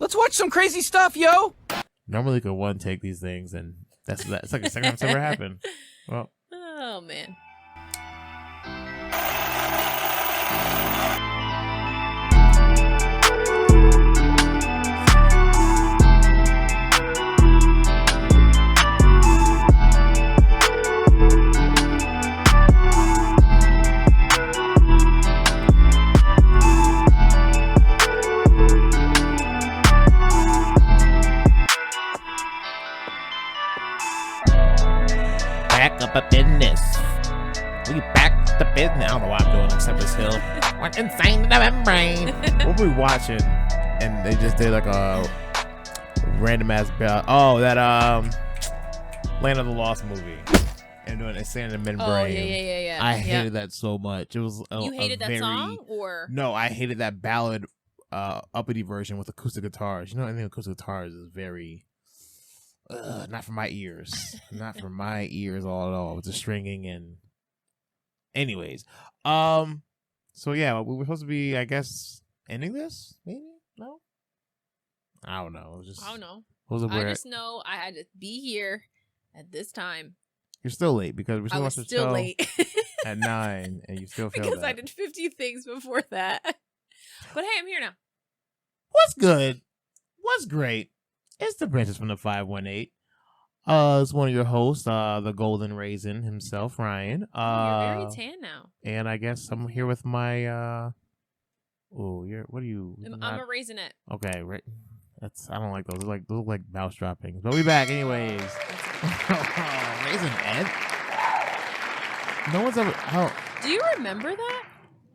Let's watch some crazy stuff, yo. Normally, you could one take these things, and that's that. It's like the second time it's ever happened. Well, Oh man. up business. We back to business. I don't know why I'm doing like Cypress Hill. Went insane in the membrane. What were we watching? And they just did like a random ass that Land of the Lost movie. And doing insane in the membrane. Oh yeah. I hated that so much. It was you hated that song or no? I hated that ballad uppity version with acoustic guitars. You know, I think acoustic guitars is very. Not for my ears. Not for my ears all. With the stringing and anyways. So yeah, we were supposed to be, I guess, ending this? Maybe? No? I don't know. I don't know. I just know I had to be here at this time. You're still late because we're still watching the show late. at 9 and you still failed because that. I did 50 things before that. But hey, I'm here now. What's good? What's great? It's the Princess from the 518. It's one of your hosts, the Golden Raisin himself, Ryan. You're very tan now. And I guess I'm here with my what are you? I'm a raisinette. Okay, right. I don't like those. Those look like mouse droppings. But we back anyways. Raisinette? No one's ever Do you remember that?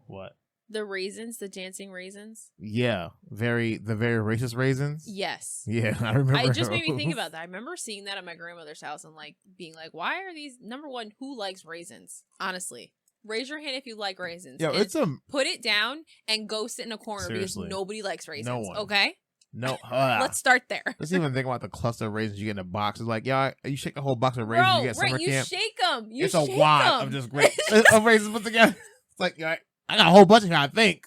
What? The raisins, the dancing raisins? Yeah. The very racist raisins? Yes. Yeah, I remember. It just made me think about that. I remember seeing that at my grandmother's house and like being like, why are these, number one, who likes raisins? Honestly. Raise your hand if you like raisins. Yo, put it down and go sit in a corner seriously. because nobody likes raisins. No one. Okay? No. Let's start there. Let's even think about the cluster of raisins you get in a box. It's like, yeah, you shake the whole box of raisins you get at summer camp. You shake them. It's a wad of just great of raisins put together. It's like, yeah, I got a whole bunch of here, I think.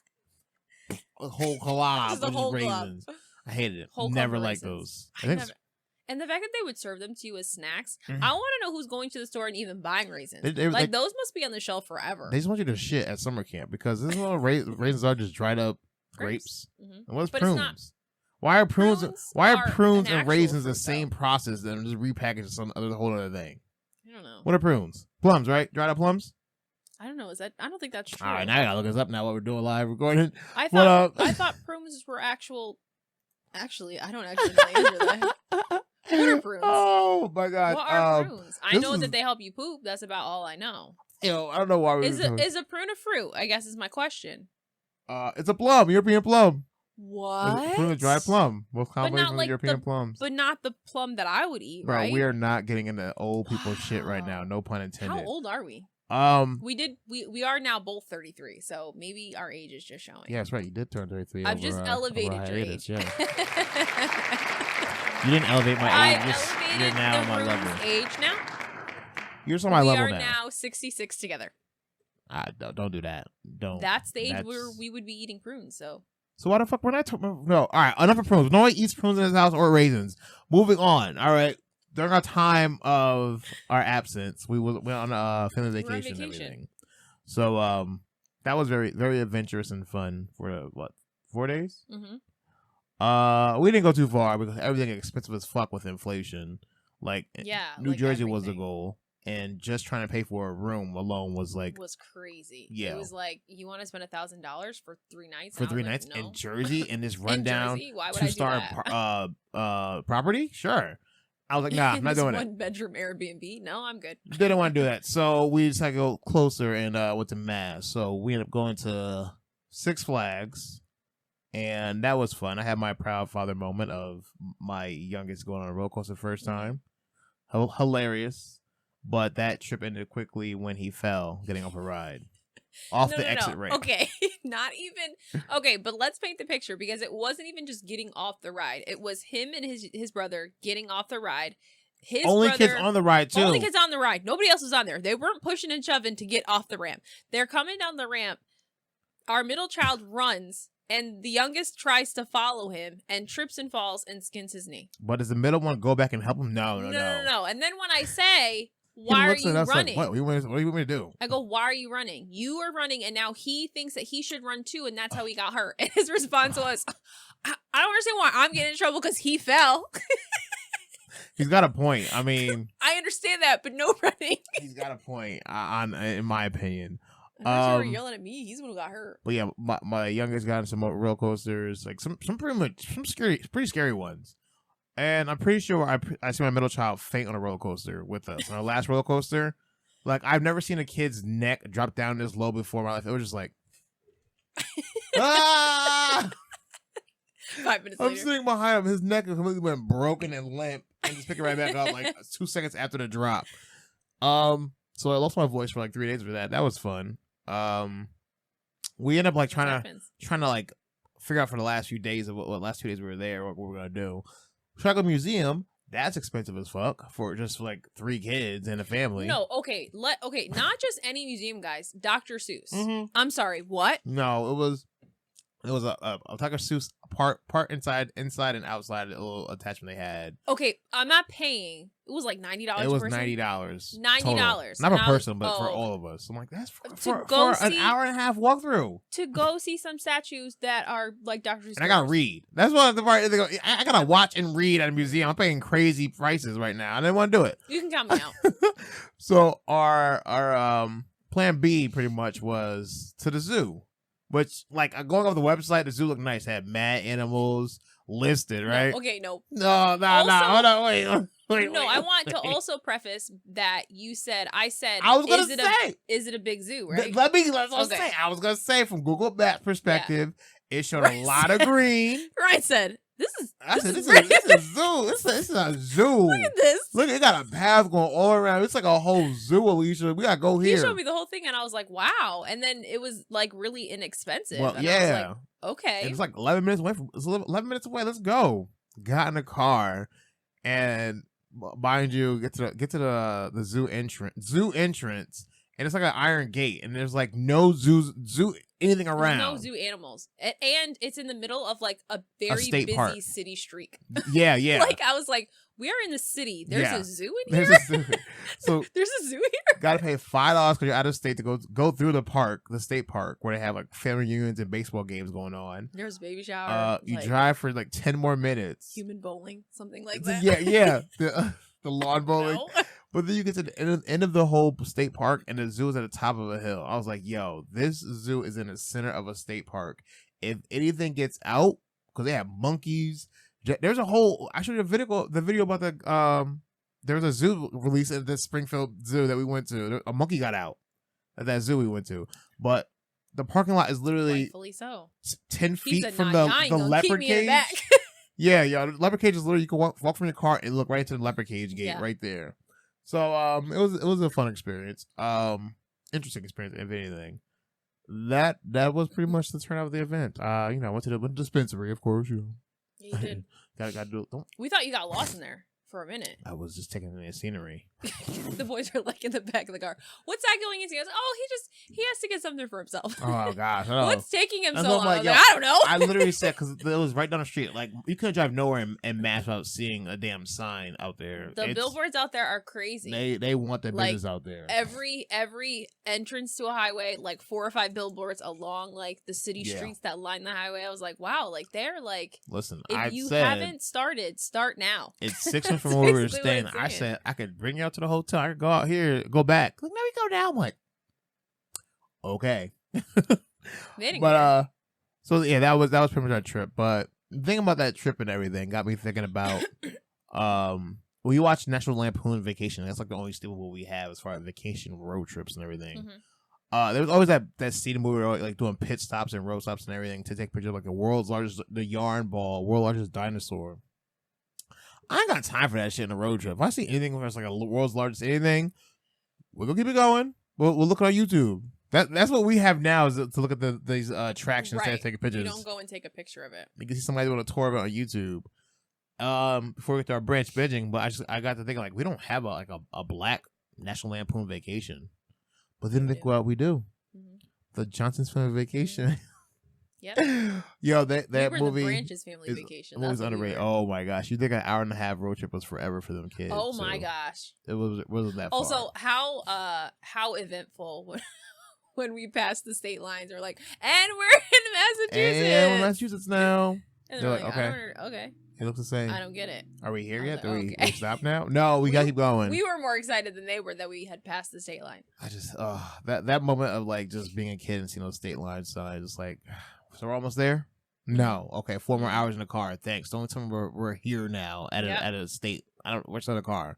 A whole collage of raisins. I hated it. Never liked those. And the fact that they would serve them to you as snacks, I want to know who's going to the store and even buying raisins. Those must be on the shelf forever. They just want you to shit at summer camp because this is all raisins are just dried up grapes. Mm-hmm. And what's prunes? Why are prunes and raisins the same process and just repackaged as some other whole other thing? I don't know. What are prunes? Plums, right? Dried up plums? I don't know. I don't think that's true. All right, now I gotta look this up now while we're doing live recording. I thought prunes were actual. Actually, I don't actually know the answer to that. What are prunes? Oh my god! What are prunes? I know that they help you poop. That's about all I know. I don't know why we. Is a prune a fruit? I guess is my question. It's a plum, European plum. What? Prune, a dried plum. Most common from European plums. But not the plum that I would eat, Bro, right? we are not getting into old people shit right now. No pun intended. How old are we? We are now both 33, so maybe our age is just showing. Yeah, that's right. You did turn 33. I've just elevated your age. Yeah. You didn't elevate my age. You're now on my level. Age now. You're just on my level now. We are now 66 together. Don't do that. Don't. That's the age where we would be eating prunes. So why the fuck when I took no? All right, enough of prunes. No one eats prunes in his house or raisins. Moving on. All right. During our time of our absence, we went on a family vacation and everything. So that was very, very adventurous and fun for 4 days? Mm-hmm. We didn't go too far because everything is expensive as fuck with inflation. Like, New Jersey was the goal. And just trying to pay for a room alone was crazy. Yeah. It was like, you want to spend $1,000 for 3 nights? For 3 nights in Jersey in this rundown 2-star property? Sure. I was like, nah, I'm not doing it. 1-bedroom Airbnb? No, I'm good. Didn't want to do that. So we just had to go closer and went to Mass. So we ended up going to Six Flags. And that was fun. I had my proud father moment of my youngest going on a roller coaster first time. Hilarious. But that trip ended quickly when he fell getting off a ride. Off the exit ramp. Okay, not even. Okay, but let's paint the picture because it wasn't even just getting off the ride. It was him and his brother getting off the ride. His only kids on the ride too. Only kids on the ride. Nobody else was on there. They weren't pushing and shoving to get off the ramp. They're coming down the ramp. Our middle child runs and the youngest tries to follow him and trips and falls and skins his knee. But does the middle one go back and help him? No. And then when I say, why are you running? Like, what do you want me to do? I go, why are you running? You are running, and now he thinks that he should run too, and that's how he got hurt. And his response was, I don't understand why I'm getting in trouble because he fell. He's got a point. I mean, I understand that, but no running. He's got a point, in my opinion. I thought you were yelling at me. He's the one who got hurt. But yeah, my youngest got in some roller coasters, like some pretty scary ones. And I'm pretty sure I see my middle child faint on a roller coaster with us. On our last roller coaster, like I've never seen a kid's neck drop down this low before in my life. It was just like, ah! 5 minutes later. I'm sitting behind him. His neck completely went broken and limp, and just pick it right back up like 2 seconds after the drop. So I lost my voice for like 3 days for that. That was fun. We ended up like trying to like figure out for the last few days of what last 2 days we were there, what we were gonna do. Try to go to a museum. That's expensive as fuck for like 3 kids and a family. No, okay, not just any museum, guys. Dr. Seuss. Mm-hmm. I'm sorry, what? No, it was a Dr. Seuss part inside and outside a little attachment they had. Okay, I'm not paying. It was like $90. It was $90. $90, not per person, but for all of us. I'm like, that's for an hour and a half walkthrough to go see some statues that are like Dr. Seuss. And I gotta read. That's what the part. I gotta watch and read at a museum. I'm paying crazy prices right now. I didn't want to do it. You can count me out. So our plan B pretty much was to the zoo. Which, like, going off the website, the zoo looked nice. It had mad animals listed, right? No, okay, no. No. Hold on, wait. No, I want to also preface that I said, I was going to say. Is it a big zoo, right? Say. I was going to say, from Google Maps perspective, it showed a lot of green. Ryan said, this is a zoo. This is a zoo. Look at this. Look, it got a path going all around. It's like a whole zoo, Alicia. We got to go here. He showed me the whole thing, and I was like, wow. And then it was, like, really inexpensive. Well, and yeah. I was like, okay. And it's like 11 minutes away. It's 11 minutes away. Let's go. Got in the car, and mind you, get to the zoo entrance, and it's like an iron gate, and there's like no zoo anything around. There's no zoo animals, and it's in the middle of like a very busy park. city street. Yeah. Like I was like, we are in the city. There's a zoo in here. So there's a zoo here. Got to pay $5 because you're out of state to go through the state park where they have like family reunions and baseball games going on. There's a baby shower. You drive for like 10 more minutes. Human bowling, something like that. Yeah. The lawn bowling. No. But then you get to the end of the whole state park, and the zoo is at the top of a hill. I was like, yo, this zoo is in the center of a state park. If anything gets out, because they have monkeys. There's a whole, actually, the video about there was a zoo release at the Springfield Zoo that we went to. A monkey got out at that zoo we went to. But the parking lot is literally rightfully so 10 feet from the leopard cage. Yeah, the leopard cage is literally, you can walk from your car and look right into the leopard cage gate right there. So it was a fun experience. Interesting experience, if anything. That was pretty much the turnout of the event. I went to the dispensary, of course. Yeah, you did. Gotta do it. We thought you got lost in there for a minute. I was just taking in the scenery. The boys are like in the back of the car. What's that going into? He goes, he has to get something for himself. Oh gosh, what's taking him so long? Like, I don't know. I literally said, because it was right down the street. Like, you couldn't drive nowhere in Mass without seeing a damn sign out there. The billboards out there are crazy. They want their business out there. Every entrance to a highway, like 4 or 5 billboards along like the city streets that line the highway. I was like, wow, like they're like, listen, if you haven't started, start now. It's 6 minutes from where we were staying. I said I could bring you out to the hotel. I could go out here, go back. Look, maybe go down. I'm like, okay. But so yeah, that was pretty much our trip. But the thing about that trip and everything got me thinking about we watched National Lampoon Vacation. That's like the only staple we have as far as vacation road trips and everything. Mm-hmm. There was always that scene where we were like doing pit stops and road stops and everything to take pictures of like the yarn ball, world's largest dinosaur. I ain't got time for that shit in a road trip. If I see anything where it's like a world's largest anything, we're gonna keep it going. We'll look on YouTube. That's what we have now, is to look at these attractions instead of taking pictures. You don't go and take a picture of it. You can see somebody doing a tour of it on YouTube. Before we get to our branch binging, but I got to thinking, like, we don't have a black National Lampoon Vacation. But then think what we do. Mm-hmm. The Johnson's Family Vacation. Yep. Yo, that We were movie the Branches family vacation. That's was what we underrated. were. Oh my gosh, you think an hour and a half road trip was forever for them kids? Oh my gosh. It wasn't that far. Also, how eventful when we passed the state lines. We're like, and we're in Massachusetts. And we're in Massachusetts now. And They're they're like, okay. It looks the same. I don't get it. Are we here yet? like, Do we okay. stop now? No, we gotta keep going. We were more excited than they were that we had passed the state line. I just that moment of like just being a kid and seeing those state lines, so I just like, so we're almost there. No, okay, 4 more hours in the car. Thanks. Don't tell me we're here now at a state. Where's the car?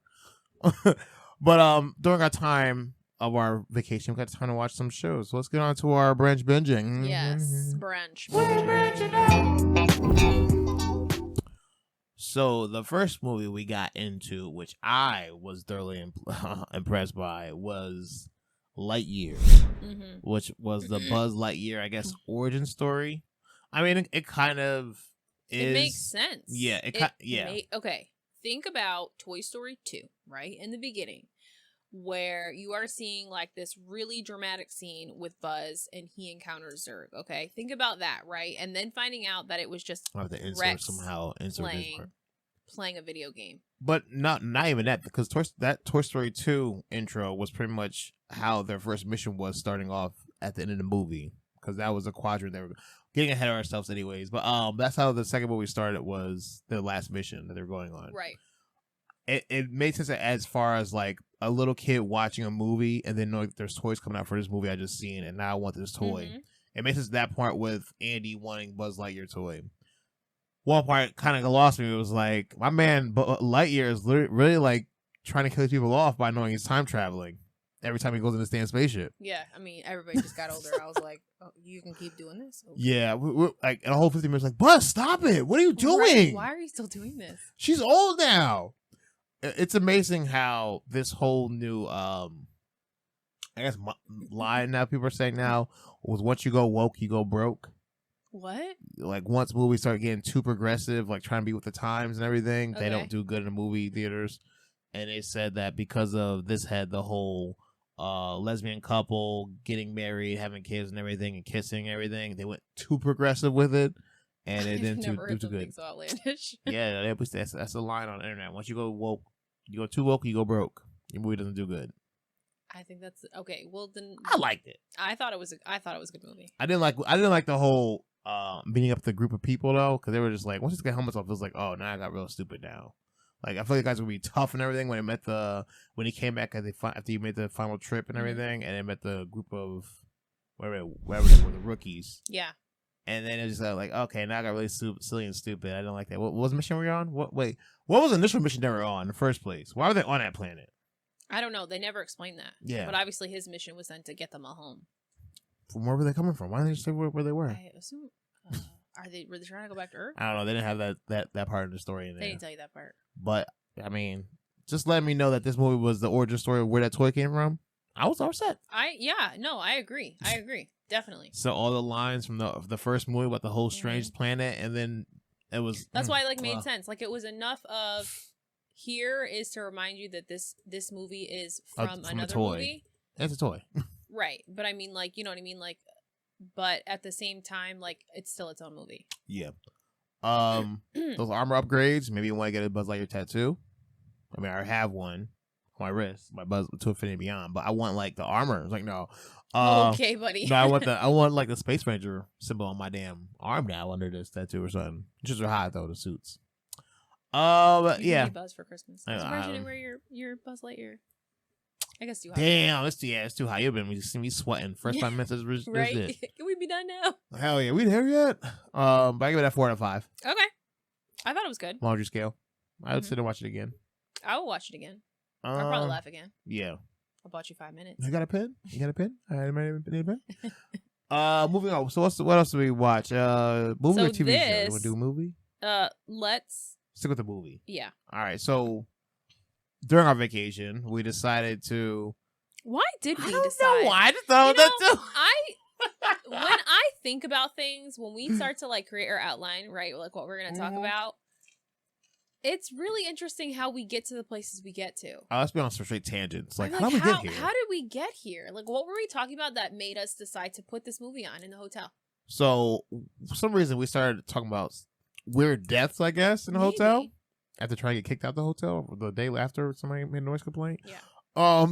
But during our time of our vacation, we got time to watch some shows. So let's get on to our branch binging. Yes, branch. So the first movie we got into, which I was thoroughly impressed by, was Lightyear, which was the Buzz Lightyear, I guess, origin story. I mean, it kind of is. It makes sense. Yeah. Okay. Think about Toy Story 2, right? In the beginning, where you are seeing like this really dramatic scene with Buzz and he encounters Zurg. Okay. Think about that, right? And then finding out that it was just Rex playing a video game. But not even that, because that Toy Story 2 intro was pretty much how their first mission was starting off at the end of the movie, because that was a quadrant. They were getting ahead of ourselves anyways, but that's how the second movie started, was their last mission that they're going on. Right. It made sense as far as like a little kid watching a movie and then knowing there's toys coming out for this movie I just seen and now I want this toy. It makes sense that part with Andy wanting Buzz Lightyear toy. One part kind of lost me. It was like, my man Lightyear is really like trying to kill people off by knowing he's time traveling every time he goes in the stand spaceship. Yeah, I mean, everybody just got older. I was like, oh, you can keep doing this? Okay. Yeah, we're like, and a whole 50 minutes like, Buzz, stop it. What are you doing? Right. Why are you still doing this? She's old now. It's amazing how this whole new, I guess, line now people are saying now was, once you go woke, you go broke. What? Like, once movies start getting too progressive, like trying to be with the times and everything, Okay. they don't do good in the movie theaters. And they said that because of this had the whole lesbian couple getting married, having kids and everything, and kissing and everything, they went too progressive with it, and it didn't do too good. So outlandish. Yeah, that's a line on the internet. Once you go woke, you go too woke, you go broke. Your movie doesn't do good. I think that's okay. Well, then I liked it. I thought it was a good movie. I didn't like the whole meeting up the group of people though, because they were just like, once you get helmets off, it was like, oh, now I got real stupid now. Like, I feel like the guys would be tough and everything when he came back after he made the final trip and everything, and they met the group of wherever they were, the rookies. Yeah. And then it was just like, okay, now I got really silly and stupid. I didn't like that. What was the mission we were on? What was the initial mission they were on in the first place? Why were they on that planet? I don't know. They never explained that. Yeah. But obviously his mission was then to get them all home. From where were they coming from? Why didn't they just say where they were? I assume, were they trying to go back to Earth? I don't know. They didn't have that part of the story in there. They didn't tell you that part. But, I mean, just let me know that this movie was the origin story of where that toy came from. I was upset. I agree. Definitely. So all the lines from the first movie about the whole strange planet, and then it was... That's why it made sense. Like, it was enough of... Here is to remind you that this movie is from another movie. It's a toy. Right. But I mean, like, you know what I mean? Like, but at the same time, like, it's still its own movie. Yeah. Those armor upgrades, maybe you want to get a Buzz Lightyear tattoo. I mean, I have one on my wrist, my Buzz to Infinity Beyond, but I want like the armor. It's like, no. Okay, buddy. No, I want like the Space Ranger symbol on my damn arm now under this tattoo or something. Just are hot though, the suits. But yeah. Buzz for Christmas. I was imagining wear your Buzz Lightyear. I guess too hot. Damn, it's too hot. You've been see me sweating. First 5 minutes is right. it. Can we be done now? Hell yeah, we there yet? But I give it a 4 out of 5. Okay, I thought it was good. Laundry scale. I would sit and watch it again. I will watch it again. I'll probably laugh again. Yeah. I bought you 5 minutes. You got a pen? All right, need a pen? Moving on. So what else do we watch? Movie or TV show? You want to do a movie? Let's stick with the movie. Yeah. All right. So during our vacation, we decided to. Why did we decide? I don't know why. I just thought that too. When I think about things, when we start to like create our outline, right? Like what we're gonna talk about. It's really interesting how we get to the places we get to. Let's be on some straight tangents. Like how did we get here? How did we get here? Like, what were we talking about that made us decide to put this movie on in the hotel? So for some reason we started talking about weird deaths, I guess, in the hotel after trying to get kicked out the hotel the day after somebody made a noise complaint. Yeah.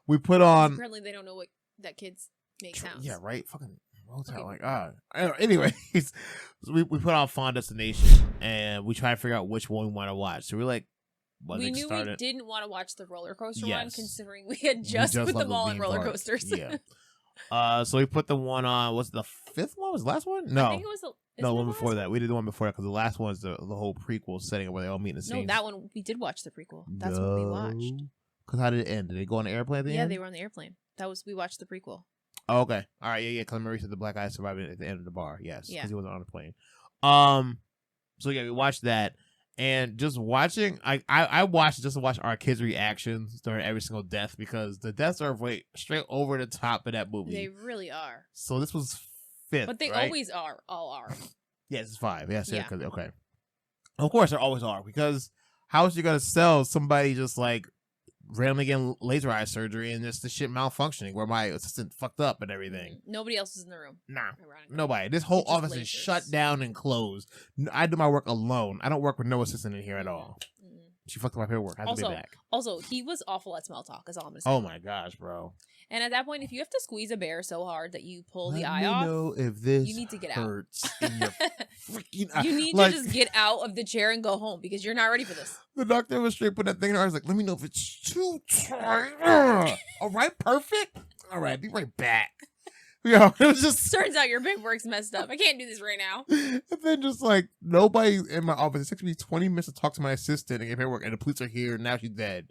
We put on. Apparently they don't know what that kids make sounds. Yeah, right. Fucking hotel. Like, anyways, we put on Fond Destination and we try to figure out which one we want to watch. So we're like, we knew we didn't want to watch the roller coaster one, considering we had just put them all in roller coasters. Yeah. So we put the one on. What's the fifth one? Was the last one? No, I think it was the one before that. We did the one before that because the last one is the whole prequel setting where they all meet in the same. No, that one we did watch the prequel. That's what we watched. Because how did it end? Did they go on the airplane at the end? Yeah, they were on the airplane. We watched the prequel. Oh, okay. All right. Yeah. Because Marie said the black guy survived at the end of the bar. Yes. Yeah. Because he wasn't on the plane. So yeah, we watched that. And just watching, I watched just to watch our kids' reactions during every single death because the deaths are straight over the top of that movie. They really are. So this was fifth, but they always are. All are. Yes, it's five. Yes, yeah. Okay. Of course, they always are because how is you gonna sell somebody just like randomly getting laser eye surgery and just the shit malfunctioning where my assistant fucked up and everything? Nobody else is in the room. Nah, nobody. This whole office is shut down and closed. I do my work alone. I don't work with no assistant in here at all. She fucked up my paperwork. I have to be back. Also, he was awful at small talk. Is all I'm gonna say. Oh my gosh, bro. And at that point, if you have to squeeze a bear so hard that you pull the eye off, know if this you need to get hurts out. In your freaking eye. You need to just get out of the chair and go home because you're not ready for this. The doctor was straight putting that thing in her. I was like, let me know if it's too tight. All right, perfect. All right, be right back. Yo, it was just turns out your paperwork's messed up. I can't do this right now. And then just like nobody in my office. It took me 20 minutes to talk to my assistant and get paperwork, and the police are here. And now she's dead.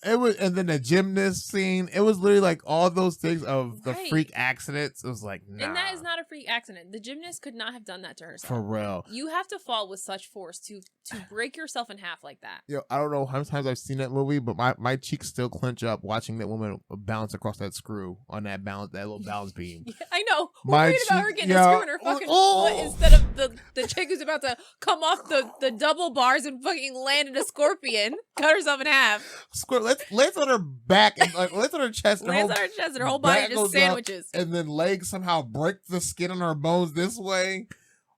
It was, and then the gymnast scene. It was literally like all those things of the freak accidents. It was like, nah. And that is not a freak accident. The gymnast could not have done that to herself. For real. You have to fall with such force to break yourself in half like that. Yo, I don't know how many times I've seen that movie, but my cheeks still clench up watching that woman bounce across that screw on that little balance beam. Yeah, I know. We're worried about her getting a screw in her fucking foot instead of the chick who's about to come off the double bars and fucking land in a scorpion, cut herself in half. Lands on her back and like lands on her chest. Lands on her chest and her whole body just sandwiches. And then legs somehow break the skin on her bones this way.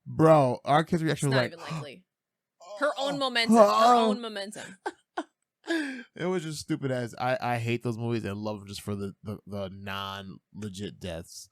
Bro, our kids' reaction was like, not even likely. Her own momentum. Her own momentum. It was just stupid as I hate those movies and love them just for the non-legit deaths.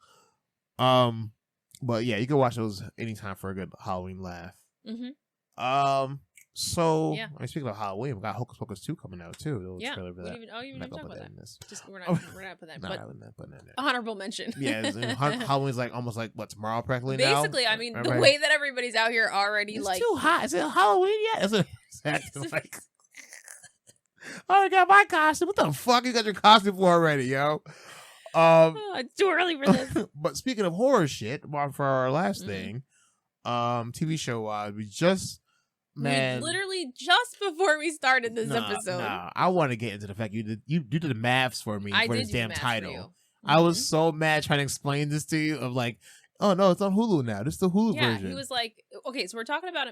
But yeah, you can watch those anytime for a good Halloween laugh. Mm-hmm. So, yeah. I mean, speaking of Halloween, we got Hocus Pocus 2 coming out too. Yeah. Trailer for that. You didn't talk about that. Just, we're not putting that. But putting that. Honorable mention. Yeah, Halloween's like almost like what, tomorrow practically now? Basically, I mean, the way that everybody's out here already it's like too hot. Is it Halloween yet? Is it exactly like I got my costume. What the fuck you got your costume for already, yo? It's too early for this. But speaking of horror shit, for our last thing, TV show we just literally just before we started this episode. Nah, I want to get into the fact you did the maths for me for this damn title. I was so mad trying to explain this to you of like, oh no, it's on Hulu now. This is the Hulu version. Yeah, he was like, okay, so we're talking about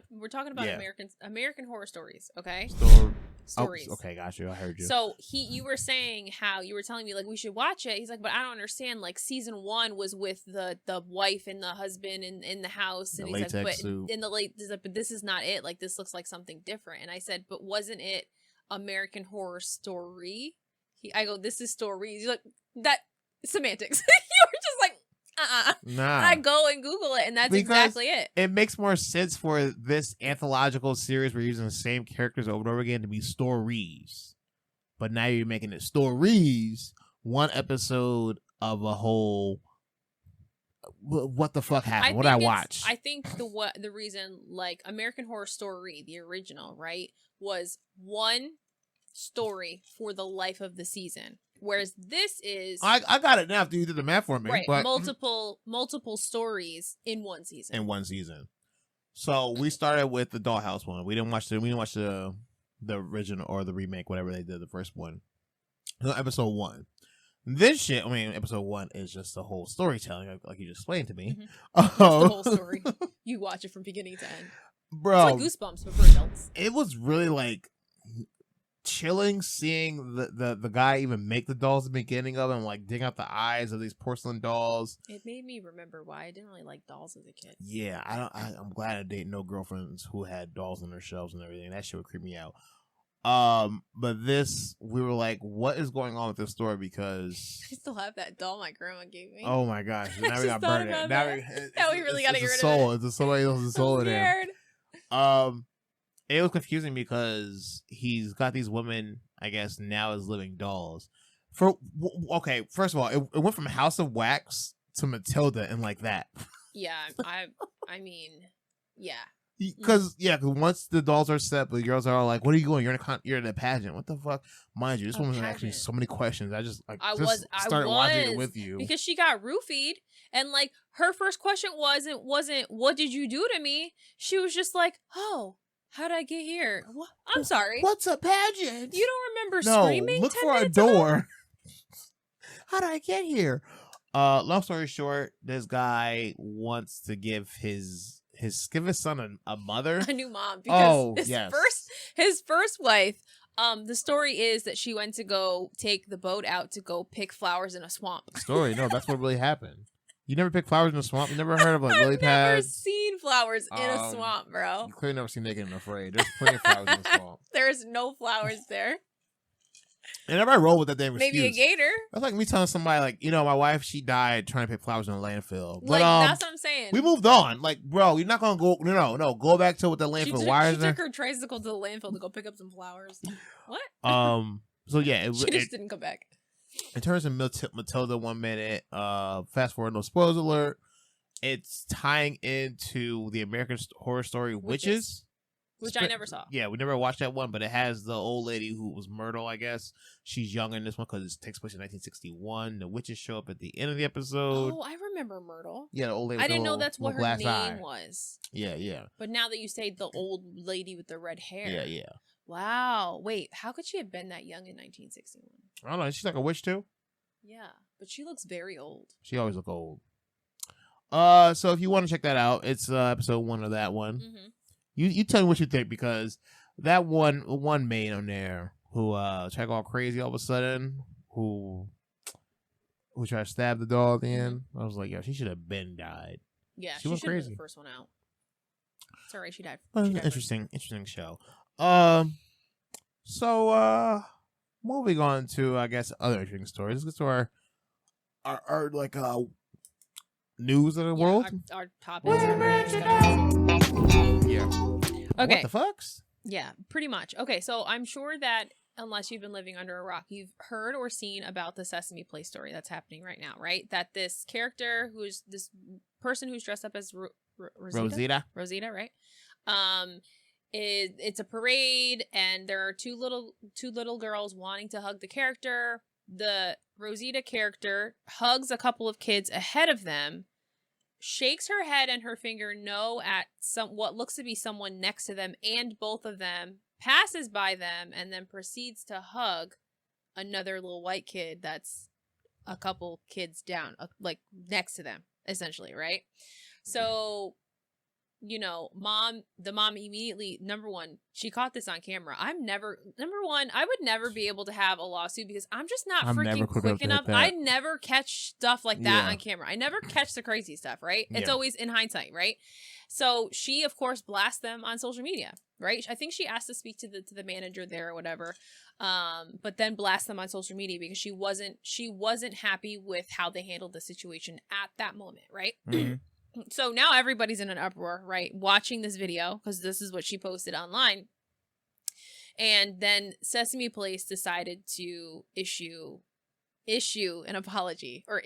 American Horror Stories, okay? Stories. Oh, okay, got you. I heard you. So you were saying how you were telling me like we should watch it. He's like, but I don't understand. Like season 1 was with the wife and the husband in the house, and he's like, but this is not it. Like this looks like something different. And I said, but wasn't it American Horror Story? I go, this is stories. He's like, that semantics. You were just like. Nah. I go and Google it, and that's exactly it. It makes more sense for this anthological series we're using the same characters over and over again to be stories. But now you're making it stories, one episode of a whole. What the fuck happened? What I watch? I think the reason, like American Horror Story, the original, right, was one story for the life of the season. Whereas this is I got it now after you did the math for me. Right, but multiple stories in one season. So we started with the Dollhouse one. We didn't watch the original or the remake, whatever they did, the first one. No, episode 1. This shit, I mean, episode 1 is just the whole storytelling, like you just explained to me. Mm-hmm. The whole story. You watch it from beginning to end. Bro. It's like Goosebumps, but for adults. It was really like chilling seeing the guy even make the dolls at the beginning of them, like dig out the eyes of these porcelain dolls. It made me remember why I didn't really like dolls as a kid. Yeah, I'm glad I date no girlfriends who had dolls on their shelves and everything. That shit would creep me out. But this, we were like, what is going on with this story? Because I still have that doll my grandma gave me. oh my gosh, now we got burned it. Now we really gotta get rid of it. It's a somebody else's soul in there. It was confusing because he's got these women, I guess, now as living dolls. Okay, first of all, it went from House of Wax to Matilda and like that. Yeah, I mean, yeah. Because once the dolls are set, the girls are all like, "What are you going? You're in a pageant. What the fuck?" Mind you, this woman was asking me so many questions. I just started watching it with you because she got roofied, and like her first question wasn't "What did you do to me?" She was just like, "Oh, how did I get here? What? I'm sorry. What's a pageant? You don't remember screaming? Look 10 for a minutes door. ago? How did I get here? Long story short, this guy wants to give his son a mother, a new mom, because his first wife. The story is that she went to go take the boat out to go pick flowers in a swamp. Story? No, that's what really happened. You never picked flowers in a swamp? You never heard of like lily pads? I've never seen flowers in a swamp, bro. You clearly never seen Naked and Afraid. There's plenty of flowers in the swamp. There's no flowers there. And everybody roll with that damn excuse. Maybe a gator. That's like me telling somebody, like, my wife, she died trying to pick flowers in a landfill. But, like, that's what I'm saying. We moved on. Like, bro, you're not going to go, no, go back to what the landfill. She took her tricycle to the landfill to go pick up some flowers. What? So, yeah. She just didn't come back. In terms of Matilda 1 minute, fast forward, no spoilers alert. It's tying into the American Horror Story Witches. Which I never saw. Yeah, we never watched that one, but it has the old lady who was Myrtle, I guess. She's younger in this one because it takes place in 1961. The witches show up at the end of the episode. Oh, I remember Myrtle. Yeah, the old lady. I didn't know that's what her name was. Yeah. But now that you say the old lady with the red hair. Yeah. Wow. Wait, how could she have been that young in 1961? I don't know. She's like a witch too? Yeah, but she looks very old. She always look old. So if you want to check that out, it's episode 1 of that one. Mm-hmm. You tell me what you think, because that one maid on there who tried to go all crazy all of a sudden, who tried to stab the doll at the end, I was like, yo, she should have been died. Yeah, she went crazy. Been the first one out. It's alright, she died. Interesting show. So moving on to, I guess, other interesting stories. Let's get to our like news of the world. Our topics. Yeah. Okay. What the fucks? Yeah, pretty much. Okay, so I'm sure that unless you've been living under a rock, you've heard or seen about the Sesame Place story that's happening right now, right? That this character, who's this person who's dressed up as Rosita, right? It's a parade, and there are two little girls wanting to hug the character. The Rosita character hugs a couple of kids ahead of them, shakes her head and her finger no at what looks to be someone next to them, and both of them, passes by them, and then proceeds to hug another little white kid that's a couple kids down, like next to them, essentially, right? So, the mom immediately, number one, she caught this on camera. I would never be able to have a lawsuit because I'm just not freaking quick enough. I never catch stuff like that on camera. I never catch the crazy stuff, right? It's always in hindsight, right? So she, of course, blasts them on social media, right? I think she asked to speak to the manager there or whatever, but then blast them on social media because she wasn't happy with how they handled the situation at that moment, right? Mm-hmm. So now everybody's in an uproar, right? Watching this video, because this is what she posted online. And then Sesame Place decided to issue an apology, or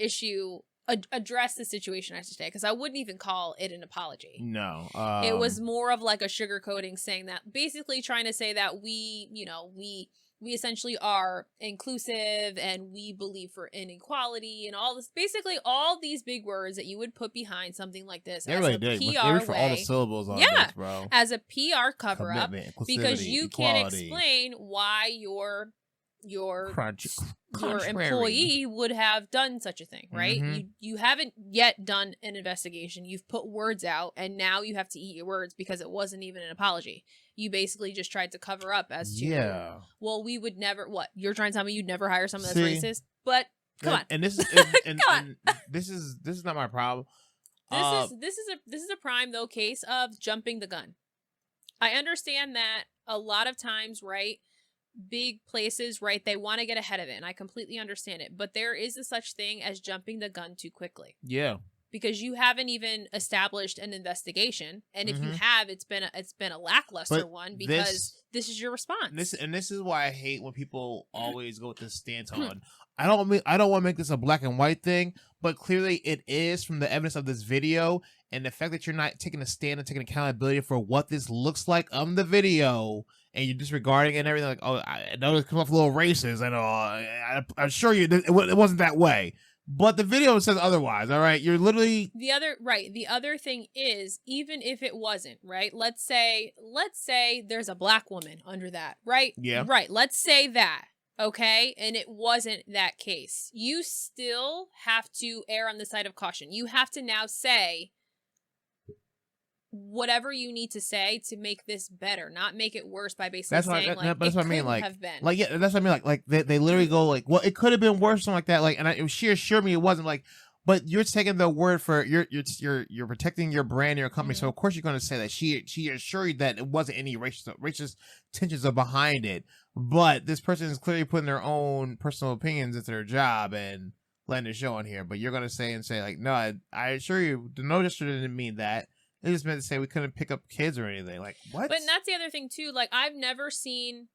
address the situation, I should say, because I wouldn't even call it an apology. No. It was more of like a sugarcoating, saying that, basically trying to say that we essentially are inclusive and we believe for inequality and all this, basically all these big words that you would put behind something like this. They really did. They were for all the syllables on this, bro. As a PR cover up, because you can't explain why you're employee would have done such a thing, right? Mhm. You haven't yet done an investigation. You've put words out, and now you have to eat your words because it wasn't even an apology. You basically just tried to cover up as to, well, we would never. What, you're trying to tell me you'd never hire someone that's racist? But come on, and this is and this is not my problem. This is a prime though case of jumping the gun. I understand that a lot of times, right? Big places, right? They want to get ahead of it, and I completely understand it. But there is a such thing as jumping the gun too quickly. Yeah. Because you haven't even established an investigation, and if you have, it's been a lackluster one because this is your response. This is why I hate when people always go with this stance on. I don't want to make this a black and white thing, but clearly it is from the evidence of this video and the fact that you're not taking a stand and taking accountability for what this looks like on the video. And you're disregarding it and everything, like, oh, I know it comes off a little racist, and I assure you it wasn't that way. But the video says otherwise, all right? You're literally... The other thing is, even if it wasn't, right? Let's say there's a black woman under that, right? Yeah. Right, let's say that, okay? And it wasn't that case. You still have to err on the side of caution. You have to now say whatever you need to say to make this better, not make it worse by basically saying that's what I mean. Like, yeah, that's what I mean. Like they literally go like, well, it could have been worse, something like that. Like, and she assured me it wasn't. Like, but you're taking the word for you're protecting your brand, your company. So of course you're going to say that she assured you that it wasn't any racist tensions are behind it. But this person is clearly putting their own personal opinions into their job and letting it show on here. But you're going to say like, no, I assure you, the no gesture didn't mean that. It just meant to say we couldn't pick up kids or anything. Like, what? But that's the other thing, too. Like, I've never seen...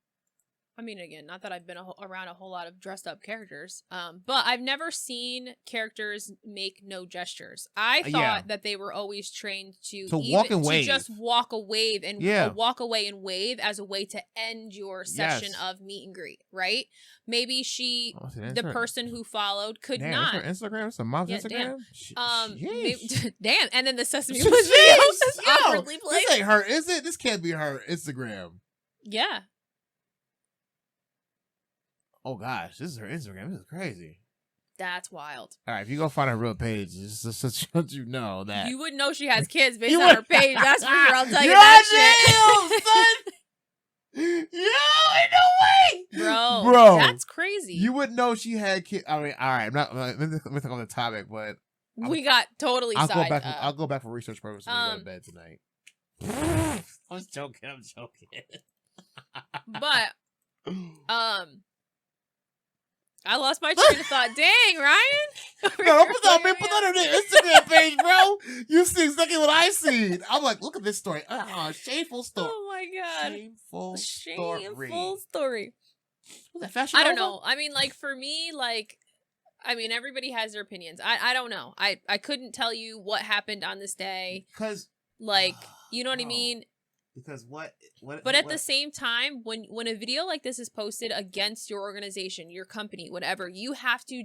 I mean, again, not that I've been around a whole lot of dressed up characters, but I've never seen characters make no gestures. I thought that they were always trained to walk and wave. To just walk a wave and walk away and wave as a way to end your session of meet and greet, right? Maybe the person who followed could not. Instagram, some mom's Instagram. Damn, and then the Sesame Place video is awkwardly played. This ain't her, is it? This can't be her Instagram. Yeah. Oh gosh, this is her Instagram. This is crazy. That's wild. All right, if you go find her real page, just so you know that you wouldn't know she has kids based on her page. That's for sure. I'll tell you that shit, son. Yo, ain't no way, bro. That's crazy. You wouldn't know she had kids. I mean, all right, I'm not. Let me talk on the topic, but we got totally. I'll go back for research purposes when we go to bed tonight. I was joking. I'm joking. But I lost my train of thought. Dang, Ryan. No, put that on their Instagram page, bro. You see exactly what I see. I'm like, look at this story. Shameful story. Oh my god. Shameful story. Was that fashion? I don't know. I mean, like, for me, like, I mean, everybody has their opinions. I don't know. I couldn't tell you what happened on this day. Because, like, you know what I mean? Because but at the same time, when a video like this is posted against your organization, your company, whatever, you have to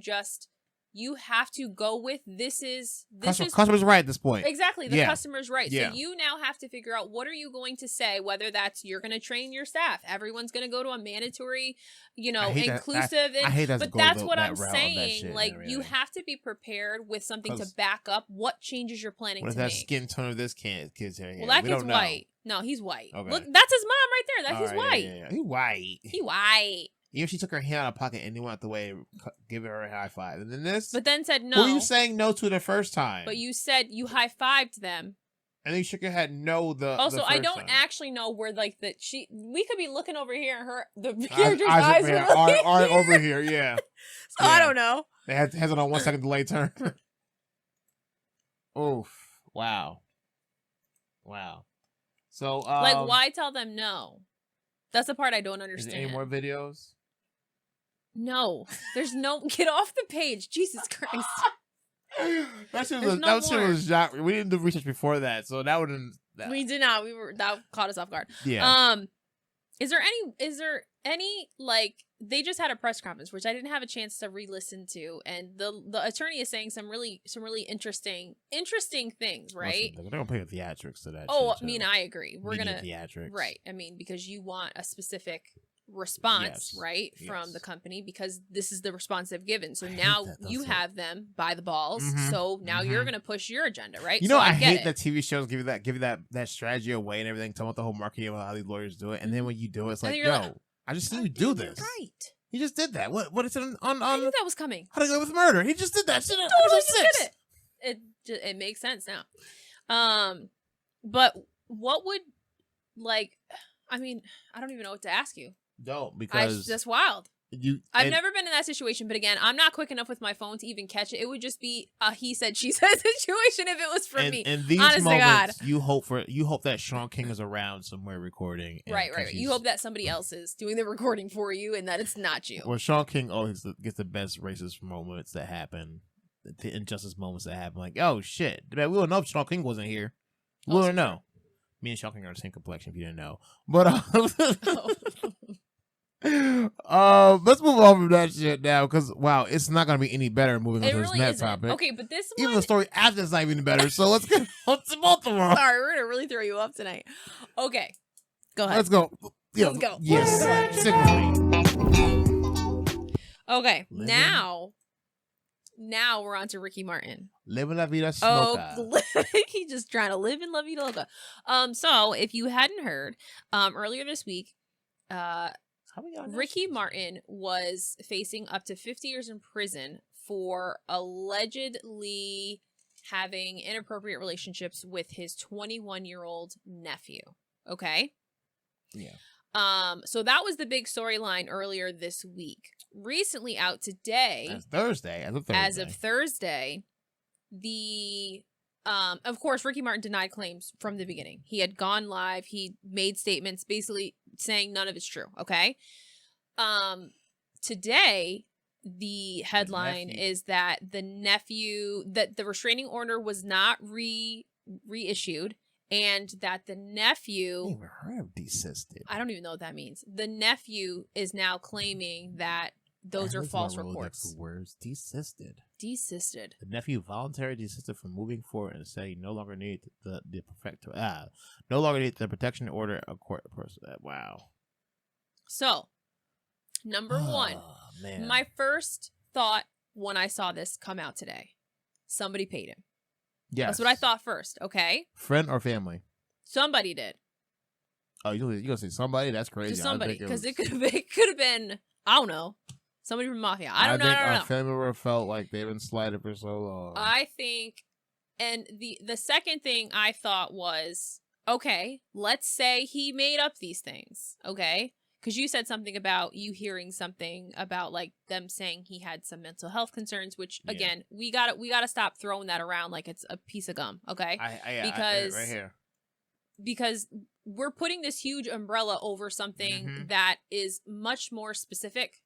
go with this customer's right at this point. Exactly, the customer's right. Yeah. So you now have to figure out, what are you going to say, whether that's you're going to train your staff, everyone's going to go to a mandatory, inclusive. I hate that. But that's what I'm saying. Like, you have to be prepared with something to back up what changes you're planning to make. What if that skin tone of this kid's hair? Well, that kid's white. No, he's white. Okay. Look, that's his mom right there. He's white. Yeah. He's white. He white. Even if she took her hand out of pocket and he went out the way, give her a high five. And then this. But then said no. Who were you saying no to the first time? But you said you high fived them. And then you shook your head no the Also, the I don't time. Actually know where, like, we could be looking over here and the character's eyes are over here, yeah. So I don't know. They has it on 1 second delay turn. Oof. Wow. So, like, why tell them no? That's the part I don't understand. Is there any more videos? No. There's no... Get off the page. Jesus Christ. That shit was shock. We didn't do research before that, so that wouldn't... We did not. That caught us off guard. Yeah. Is there any, like... They just had a press conference, which I didn't have a chance to re-listen to, and the attorney is saying some really interesting things, right? Listen, they're gonna pay the theatrics to that. Oh, I mean, I agree. We're gonna theatrics, right? I mean, because you want a specific response, right, from the company, because this is the response they've given. So now you have them by the balls. So now you're gonna push your agenda, right? You know, I hate that TV shows give you that strategy away and everything, talking about the whole marketing about how these lawyers do it, and then when you do it, it's like, yo, like, I just seen you do this. Right. He just did that. What is it on? I knew that was coming. How to Go with Murder? He just did that shit. Totally just did it. It makes sense now. But what would, like, I mean, I don't even know what to ask you. Don't, because that's wild. I've never been in that situation, but again, I'm not quick enough with my phone to even catch it. It would just be a he said, she said situation if it was for me. In these moments, you hope that Sean King is around somewhere recording. Right. You hope that somebody else is doing the recording for you and that it's not you. Well, Sean King always gets the best racist moments that happen, the injustice moments that happen. Like, oh shit, man, we don't know if Sean King wasn't here. We don't know. Me and Sean King are the same complexion, if you didn't know. But let's move on from that shit now, because wow, it's not gonna be any better moving on to this next topic. Okay, but this one, even the story after is not even better. So let's get on to both of them. Sorry, we're gonna really throw you up tonight. Okay, go ahead. Let's go. Let's go. Yes. Stick with me. Okay, now we're on to Ricky Martin. Living la vida loca. He's just trying to live in la vida loca. So if you hadn't heard, earlier this week, Ricky Martin was facing up to 50 years in prison for allegedly having inappropriate relationships with his 21-year-old nephew. Okay? Yeah. So that was the big storyline earlier this week. Recently out today. As of Thursday, of course, Ricky Martin denied claims from the beginning. He had gone live. He made statements basically saying none of it's true. Okay. Today, the headline is that that the restraining order was not reissued, and that the nephew. I never heard of desisted. I don't even know what that means. The nephew is now claiming that those are false reports. The words desisted. Desisted. The nephew voluntarily desisted from moving forward and said he no longer need no longer need the protection order of court person. Wow. So, number one, my first thought when I saw this come out today, somebody paid him. Yes. That's what I thought first. Okay. Friend or family? Somebody did. Oh, you're gonna say somebody? That's crazy. Just somebody, because it could have been, I don't know. Somebody from Mafia. I don't know. Our family member felt like they've been slighted for so long. I think, and the second thing I thought was, okay, let's say he made up these things, okay? Because you said something about you hearing something about like them saying he had some mental health concerns, which again, we gotta stop throwing that around like it's a piece of gum, okay? Because right here. Because we're putting this huge umbrella over something that is much more specific.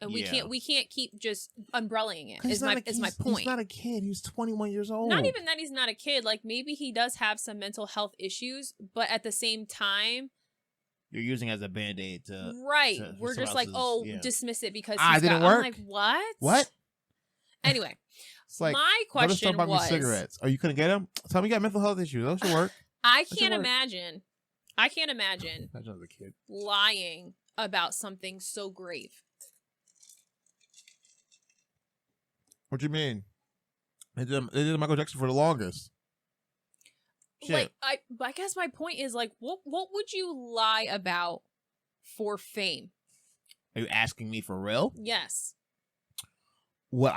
And we can't keep just umbrellaing it. Is my point. He's not a kid. He's 21 years old. Not even that he's not a kid. Like maybe he does have some mental health issues, but at the same time, you're using it as a band-aid to we're just like, dismiss it because it didn't work. I'm like, what? What? Anyway, it's like, my question was, me cigarettes. Oh, you couldn't get them? Tell me you got mental health issues. Those should work. I can't imagine as a kid lying about something so grave. What you mean? They did Michael Jackson for the longest. Shit. Like I guess my point is like, what would you lie about for fame? Are you asking me for real? Yes. What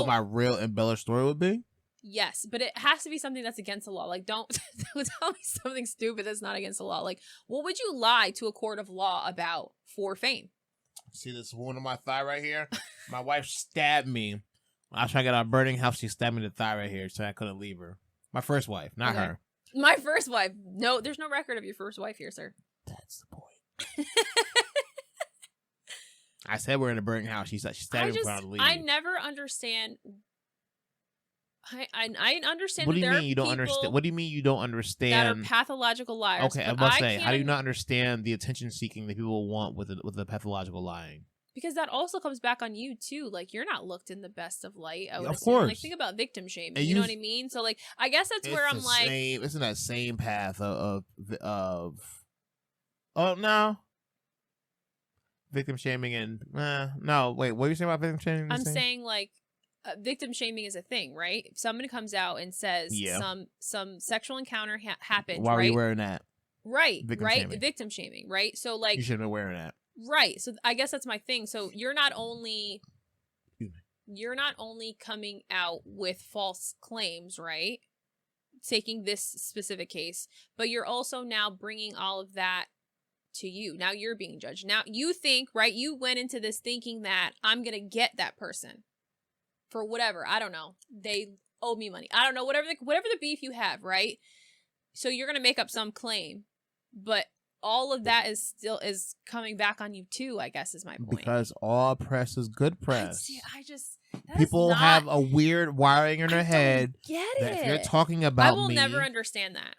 my real embellished story would be? Yes, but it has to be something that's against the law. Like, don't tell me something stupid that's not against the law. Like, what would you lie to a court of law about for fame? See this wound on my thigh right here? My wife stabbed me. I was trying to get out of burning house. She stabbed me in the thigh right here, so I couldn't leave her. My first wife, not her. My first wife. No, there's no record of your first wife here, sir. That's the point. I said we're in a burning house. She stabbed me before I leave. I never understand. I understand. What do you mean you don't understand? What do you mean you don't understand? That are pathological liars. Okay, I must say, how do you not understand the attention seeking that people want with the pathological lying? Because that also comes back on you too. Like you're not looked in the best of light. I would of assume. Course. Like think about victim shaming. You know what I mean? So like I guess that's where I'm like, it's in that same path of. Oh no. victim shaming and no, wait, what are you saying about victim shaming? I'm saying like victim shaming is a thing, right? If somebody comes out and says some sexual encounter happened, why right? were you wearing that? Right, victim right, shaming. victim shaming, right? So like you shouldn't be wearing that, right? So I guess that's my thing. So you're not only coming out with false claims, right? Taking this specific case, but you're also now bringing all of that to you. Now you're being judged. Now you think, right? You went into this thinking that I'm going to get that person for whatever. I don't know. They owe me money. I don't know. Whatever the beef you have, right? So you're going to make up some claim, but all of that is coming back on you too, I guess is my point. Because all press is good press. People have a weird wiring in their head. Get that it. If you're talking about I will me, never understand that.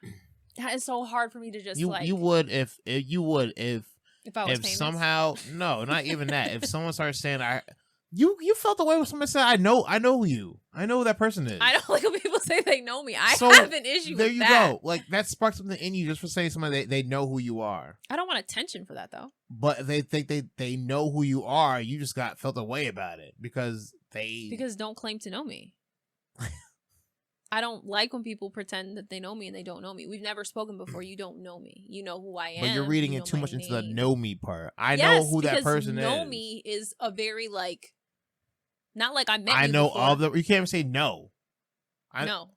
That is so hard for me to just you would if I was famous. Somehow not even that. If someone started saying you felt the way when someone said I know you. I know who that person is. I don't like when people say they know me. I have an issue with that. There you go. Like that sparks something in you just for saying somebody they know who you are. I don't want attention for that though. But they think they know who you are. You just felt a way about it because don't claim to know me. I don't like when people pretend that they know me and they don't know me. We've never spoken before. You don't know me. You know who I am. But you're reading it too much into the know me part. I know who that person is. Know me is a very like, not like I met. I you know before. all the. You can't even say no. No,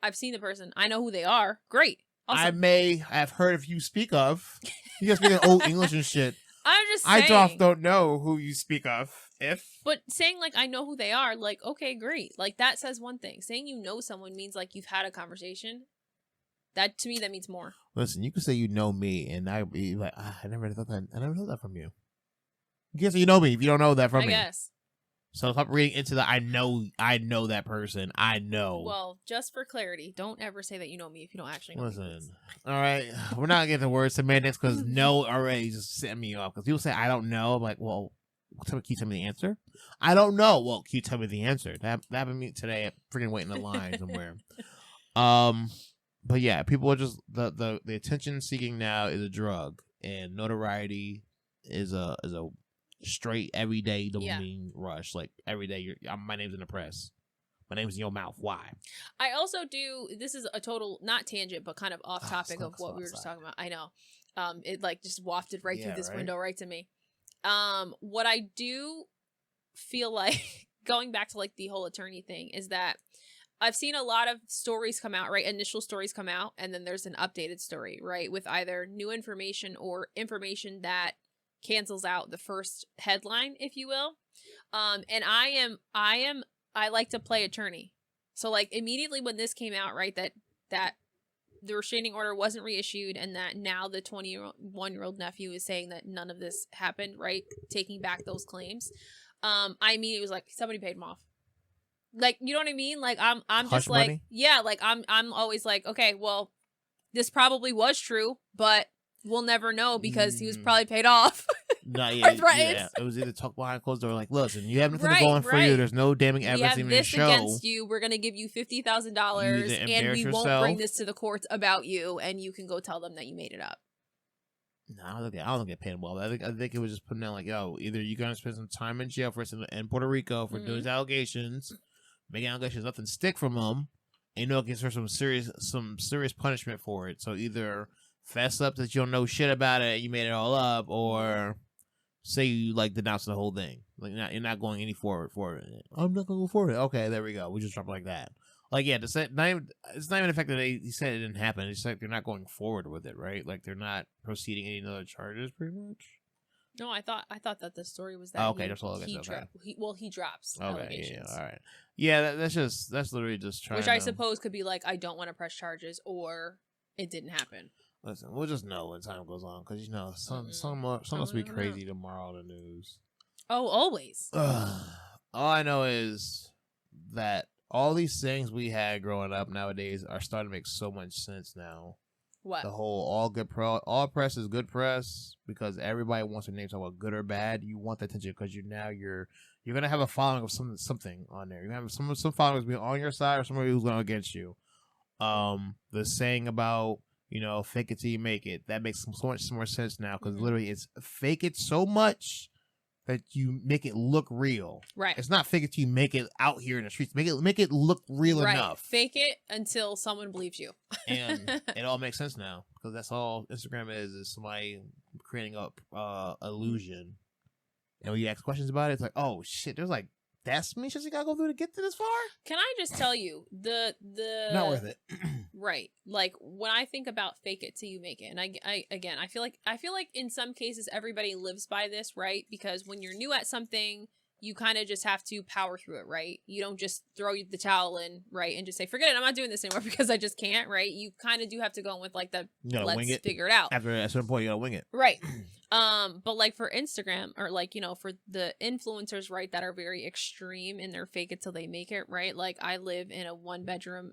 I've seen the person. I know who they are. Great. Awesome. I may have heard of you speak of. You guys speaking old English and shit. I'm just saying. I just don't know who you speak of. But saying like I know who they are, like okay, great. Like that says one thing. Saying you know someone means like you've had a conversation. That to me that means more. Listen, you can say you know me, and I'd be like, I never thought that. I never heard that from you. You can't say you know me if you don't know that from me. I guess. So stop reading into the I know that person. I know. Well, just for clarity, don't ever say that you know me if you don't actually know me. Listen, all right, we're not getting the word semantics because no already just set me off. Because people say I don't know. I'm like, well, can you tell me the answer? I don't know. Well, can you tell me the answer? That happened to me today. I'm freaking waiting in line somewhere. But yeah, people are just the attention seeking now is a drug, and notoriety is a straight everyday dopamine rush. Like every day, my name's in the press. My name's in your mouth. Why? I also do. This is a total not tangent, but kind of off topic of what we were just talking about. I know. It like just wafted right through this window right to me. What I do feel like going back to like the whole attorney thing is that I've seen a lot of stories come out, right? Initial stories come out, and then there's an updated story, right? With either new information or information that cancels out the first headline, if you will. And I like to play attorney. So like immediately when this came out, right, that the restraining order wasn't reissued and that now the 21-year-old nephew is saying that none of this happened, right? Taking back those claims. I immediately was like, somebody paid him off. Like, you know what I mean? Like I'm just like, money? yeah, like I'm always like, okay, well, this probably was true, but we'll never know because he was probably paid off. No, yeah, it was either talk behind closed door, like, listen, you have nothing to go on for you. There's no damning evidence even to show. We have this against you. We're gonna give you $50,000, and we won't bring this to the courts about you, and you can go tell them that you made it up. No, I don't get paid well. I think it was just putting down like, yo, either you're gonna spend some time in jail for in Puerto Rico for doing allegations, making allegations, nothing stick from them, and get some serious punishment for it. So either fess up that you don't know shit about it, you made it all up, or say you like denounce the whole thing. Like you're not going any forward for it. I'm not gonna go forward. Okay, there we go. We just drop it like that. Like yeah, it's not even the fact that he said it didn't happen. It's like they're not going forward with it, right? Like they're not proceeding any other charges, pretty much. No, I thought that the story was that. Oh, okay, that's all. He drops okay, allegations. Yeah, all right. Yeah, that's literally just trying. Which I suppose could be like, I don't want to press charges, or it didn't happen. Listen, we'll just know when time goes on, because some must be crazy tomorrow in the news. Oh, always. All I know is that all these things we had growing up nowadays are starting to make so much sense now. What? The whole all press is good press because everybody wants their name talk about good or bad. You want the attention because you're gonna have a following of something on there. You're gonna have some followers be on your side or somebody who's going against you. The saying about fake it till you make it, that makes so much more sense now because literally it's fake it so much that you make it look real. Right. It's not fake it till you make it out here in the streets. Make it look real enough. Fake it until someone believes you. And it all makes sense now because that's all Instagram is somebody creating up illusion. And when you ask questions about it, it's like, oh shit, there's like that's many shit you gotta go through to get to this far. Can I just tell you the not worth it. Right. Like when I think about fake it till you make it, and I feel like in some cases everybody lives by this, right? Because when you're new at something, you kind of just have to power through it, right? You don't just throw the towel in, right, and just say, forget it, I'm not doing this anymore because I just can't, right? You kind of do have to go in with like let's figure it out. After a certain point, you gotta wing it. Right. But like for Instagram or like, for the influencers, right, that are very extreme in their fake it till they make it, right? Like I live in a 1-bedroom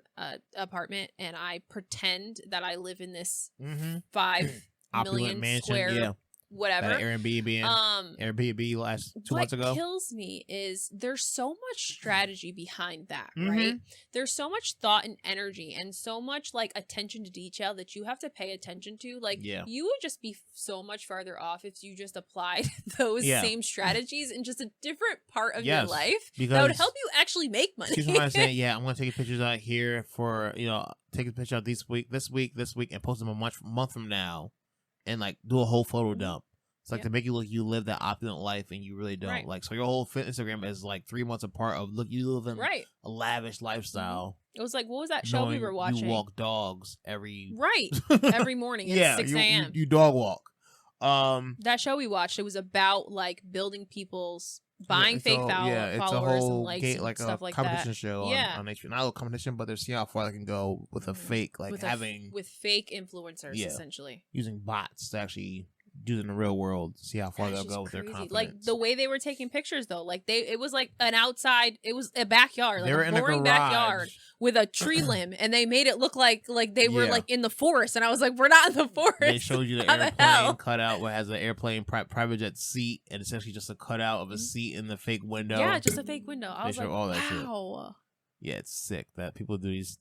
apartment and I pretend that I live in this 5 million mansion, square whatever. That Airbnb last 2 months ago. What kills me is there's so much strategy behind that, right? There's so much thought and energy and so much like attention to detail that you have to pay attention to. Like you would just be so much farther off if you just applied those same strategies in just a different part of your life. Because that would help you actually make money. She's somebody saying, I'm going to take pictures out here for, take a picture out this week, and post them a month from now. And like do a whole photo dump. It's like to make you look you live that opulent life and you really don't. Right. Like so your whole Instagram is like 3 months apart of look you live in a lavish lifestyle. It was like what was that show we were watching? You walk dogs every every morning at 6 a.m. You dog walk. That show we watched, it was about like building people's buying fake followers and likes and stuff like that. Competition show on HBO. Not a competition, but they're seeing how far they can go with a fake, like with fake influencers, essentially using bots to actually do it in the real world. See how far they'll go with their confidence. Like the way they were taking pictures, though, like it was like an outside. It was a backyard, like they were a in boring backyard with a tree limb, and they made it look like they were like in the forest. And I was like, we're not in the forest. They showed you the airplane cutout where it has an airplane private jet seat, and essentially just a cutout of a seat in the fake window. Yeah, just a fake window. I was like, all that wow. Shit. Yeah, it's sick that people do these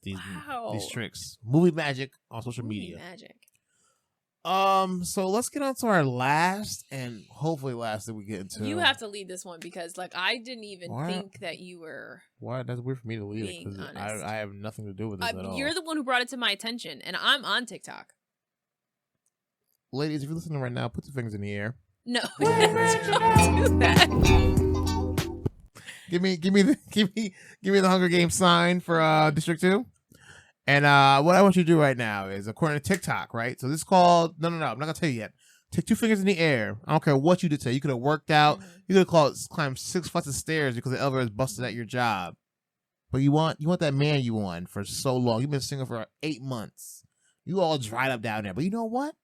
tricks. Movie magic on social media. Magic. So let's get on to our last and hopefully last that we get into. You have to lead this one because like I didn't even think that you were. Why? That's weird for me to lead it because I have nothing to do with this at all. You're the one who brought it to my attention, and I'm on TikTok. Ladies, if you're listening right now, put your fingers in the air. No, don't do that. Give me the Hunger Games sign for District 2. And what I want you to do right now is, according to TikTok, right? So this is called, no, I'm not going to tell you yet. Take 2 fingers in the air. I don't care what you did today. You could have worked out. You could have climbed 6 flights of stairs because the elevator is busted at your job. But you want that man you want for so long. You've been single for 8 months. You all dried up down there. But you know what?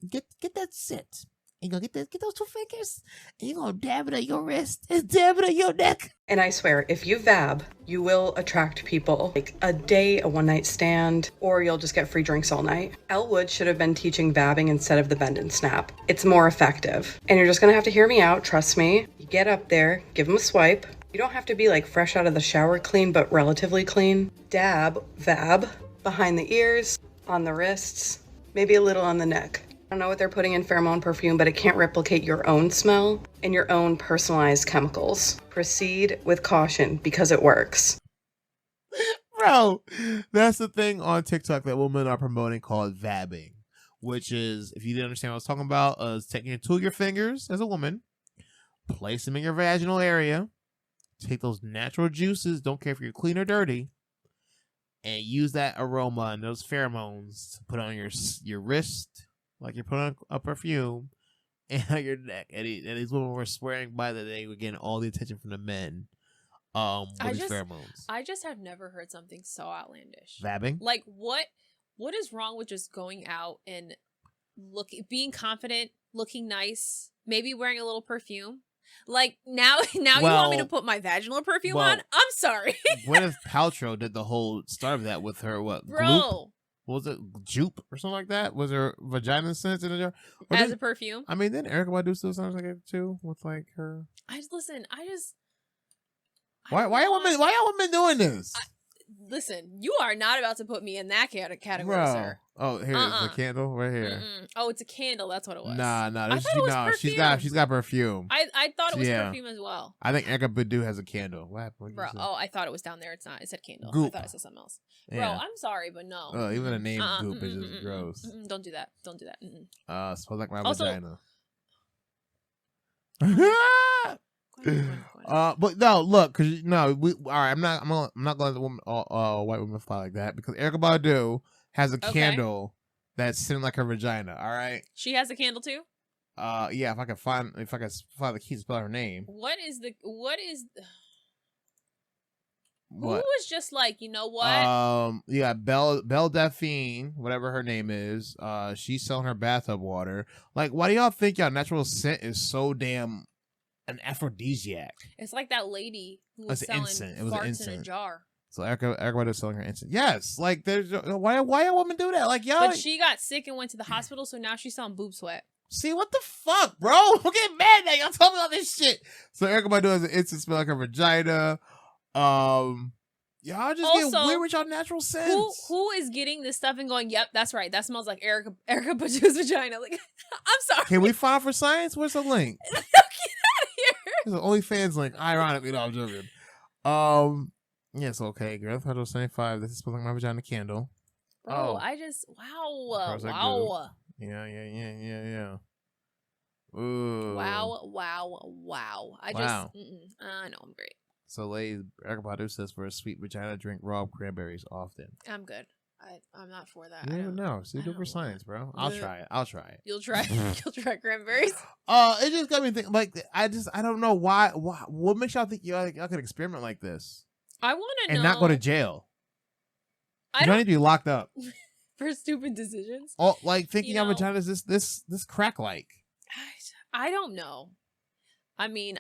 Get that sit. And you're going to get those 2 fingers. And you're going to dab it at your wrist and dab it at your neck. And I swear, if you vab, you will attract people. Like a day, a one-night stand, or you'll just get free drinks all night. Elwood should have been teaching vabbing instead of the bend and snap. It's more effective. And you're just going to have to hear me out, trust me. You get up there, give him a swipe. You don't have to be like fresh out of the shower clean, but relatively clean. Dab, vab, behind the ears, on the wrists, maybe a little on the neck. I don't know what they're putting in pheromone perfume, but it can't replicate your own smell and your own personalized chemicals. Proceed with caution because it works. Bro, that's the thing on TikTok that women are promoting called vabbing, which is, if you didn't understand what I was talking about, is taking 2 of your fingers as a woman, place them in your vaginal area, take those natural juices, don't care if you're clean or dirty, and use that aroma and those pheromones to put on your wrist, like you're putting on a perfume, and on your neck. And these women were swearing by that they were getting all the attention from the men with these pheromones. I just have never heard something so outlandish. Vabbing? Like, what is wrong with just going out and being confident, looking nice, maybe wearing a little perfume? Like, now you want me to put my vaginal perfume on? I'm sorry. Gwyneth Paltrow did the whole start of that with her, Bro. Gloop? What was it? Jupe or something like that? Was her vagina scent in a jar? As a perfume? I mean, didn't Erykah Badu still sound like it too? With like her... Why are women doing this? Listen, you are not about to put me in that category, Bro. sir. Oh, here's the candle right here. Oh, it's a candle. That's what it was. Nah. I thought it was perfume. She's got perfume. I thought it was perfume as well. I think Erykah Badu has a candle. What happened? Bro, I thought it was down there. It's not. It said candle. Goop. I thought it said something else. Yeah. Bro, I'm sorry, but no. Even the name Goop is just gross. Don't do that. Don't do that. Smells like my Also, vagina. Go ahead. But no, look, cause all right, I'm not gonna let the woman, white woman fly like that because Erykah Badu has a candle that's sitting like her vagina. All right, she has a candle too. Yeah, if I can find the key to spell her name. What is What? Who was just like, you know what? Yeah, Belle Delphine, whatever her name is. She's selling her bathtub water. Like, why do y'all think y'all natural scent is so damn an aphrodisiac? It's like that lady who was selling farts in a jar. So Erykah Badu selling her incense. Yes, like there's why a woman do that? Like y'all. But she got sick and went to the hospital, so now she's selling boob sweat. See what the fuck, bro? I'm getting mad now. Y'all tell me all this shit. So Erykah Badu has an incense smell like her vagina. Y'all just Also, get weird with y'all natural scents. Who is getting this stuff and going, yep, that's right. That smells like Erykah Badu's vagina. Like, I'm sorry. Can we file for science? Where's the link? Get out of here. There's an OnlyFans link. Ironically, no, I'm joking. Yes, okay. Girl, 75. This is smelling like my vagina candle. Bro, I just wow. Yeah. Ooh. Wow. I know I'm great. So, ladies, Erykah Badu says for a sweet vagina, drink raw cranberries often. I'm good. I'm not for that. You never know. See, do for science, bro. I'll try it. You'll try. You'll try cranberries. It just got me thinking. Like, I don't know why. What makes y'all think y'all could experiment like this? I want to know and not go to jail. I don't need to be locked up for stupid decisions. Oh, like thinking your vagina is this crack like. I don't know. I mean,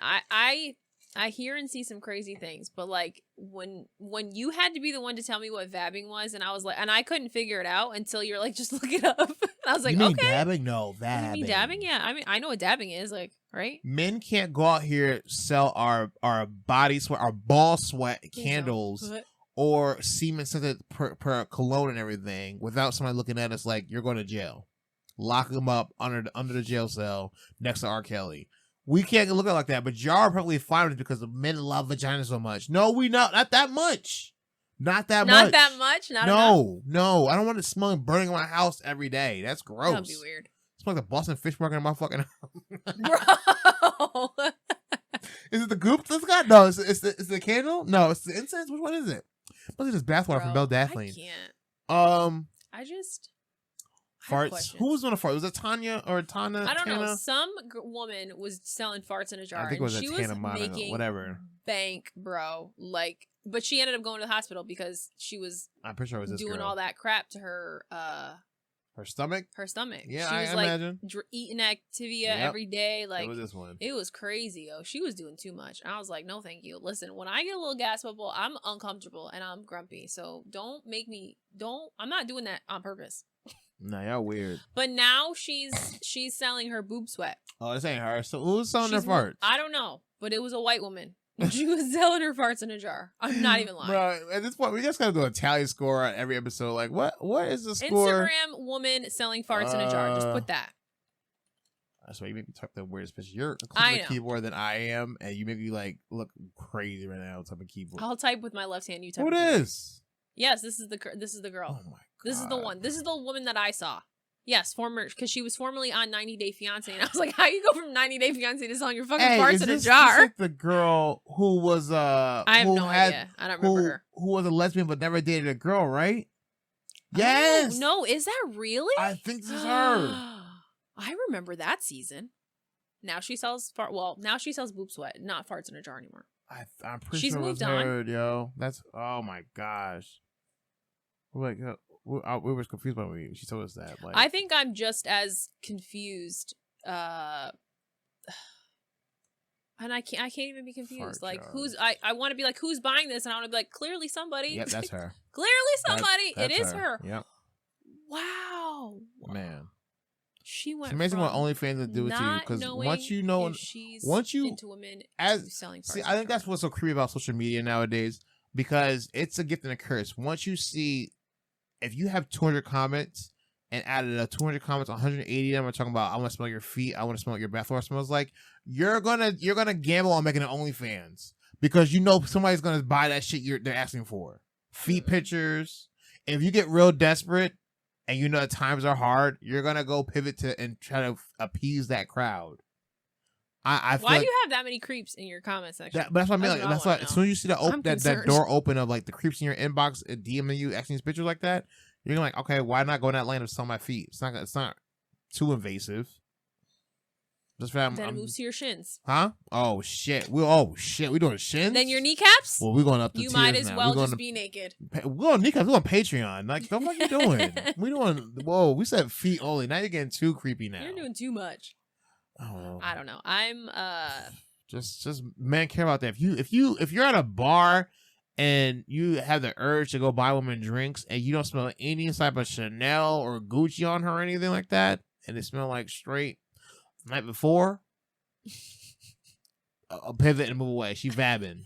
I hear and see some crazy things, but like when you had to be the one to tell me what vabbing was, and I was like, and I couldn't figure it out until you're like, just look it up. And I was like, you mean okay, dabbing? No, vabbing. You mean dabbing? Yeah, I mean, I know what dabbing is, like, right? Men can't go out here sell our body sweat, our ball sweat candles, or semen scented per cologne and everything without somebody looking at us like you're going to jail. Lock them up under the jail cell next to R. Kelly. We can't look at it like that, but y'all are probably fine with it because the men love vagina so much. No, we not that much. Not that much. Not enough. No. I don't want it smelling burning in my house every day. That's gross. That'd be weird. It's like the Boston fish market in my fucking house. Bro. Is it the goop that's got? No, it's the candle? No, it's the incense. Which one is it? Look at this bathwater from Belle Delphine. I just farts. Who was doing a fart? Was it Tanya or Tana? I don't know. Some woman was selling farts in a jar. I think it was and she Tana was making whatever bank, bro. Like, but she ended up going to the hospital because she was. I'm pretty sure it was this doing girl. all that crap to her. Her stomach. Her stomach. Yeah, she was I like imagine eating Activia every day. Like it was this one. It was crazy. Oh, she was doing too much. And I was like, no, thank you. Listen, when I get a little gas bubble, I'm uncomfortable and I'm grumpy. So don't make me. I'm not doing that on purpose. Nah, y'all weird. But now she's selling her boob sweat. Oh, this ain't her. So who's selling their farts? I don't know, but it was a white woman. She was selling her farts in a jar. I'm not even lying. Bro, at this point, we just gotta do a tally score on every episode. Like, what is the score? Instagram woman selling farts in a jar. Just put that. That's why you make me type the weirdest picture. You're closer to the keyboard than I am, and you make me like look crazy right now. Type of keyboard. I'll type with my left hand. You type. Who it is? Yes, this is the girl. Oh my god. This is the one. This is the woman that I saw. Yes, because she was formerly on 90 Day Fiance, and I was like, "How you go from 90 Day Fiance to selling your fucking farts in a jar?" Like the girl who was I have no idea. I don't remember her. Who was a lesbian but never dated a girl, right? Yes. Oh, no, is that really? I think this is her. I remember that season. Now she sells now she sells boob sweat, not farts in a jar anymore. I'm pretty She's sure it moved was on. her, yo. That's oh my gosh. Like we were confused by me. She told us that. Like, I think I'm just as confused. And I can't even be confused. Like jars. I want to be like, who's buying this? And I want to be like, clearly somebody. Yep, that's her. Clearly somebody. That's it is her. Yep. Wow. Man. She went. It's amazing what OnlyFans will do to you because once you know, she's once you into women as selling. See, I think that's what's so creepy about social media nowadays. because it's a gift and a curse. Once you see, if you have 200 comments and out of the 200 comments, 180 of them are talking about, I want to smell your feet, I want to smell what your bath water smells like. You're gonna gamble on making an OnlyFans because you know somebody's gonna buy that shit they're asking for. Feet pictures. If you get real desperate and you know the times are hard, you're gonna go pivot to and try to appease that crowd. I feel Why like do you have that many creeps in your comment section? but that's what I mean. Like, that's why as soon as you see that door open of like the creeps in your inbox DMing you, asking these pictures like that, you're like, okay, why not go in that lane of sell my feet? It's not too invasive. Just for then it moves to your shins. Huh? Oh shit. We doing shins? Then your kneecaps? Well, we're going up to you might as now. well just be naked. We're on kneecaps. We're on Patreon. Like, what are you doing? We said feet only. Now you're getting too creepy now. You're doing too much. I don't know. I'm just men care about that. If you're at a bar and you have the urge to go buy women drinks and you don't smell any type of Chanel or Gucci on her or anything like that, and they smell like straight the night before, I'll pivot and move away. She vabbing.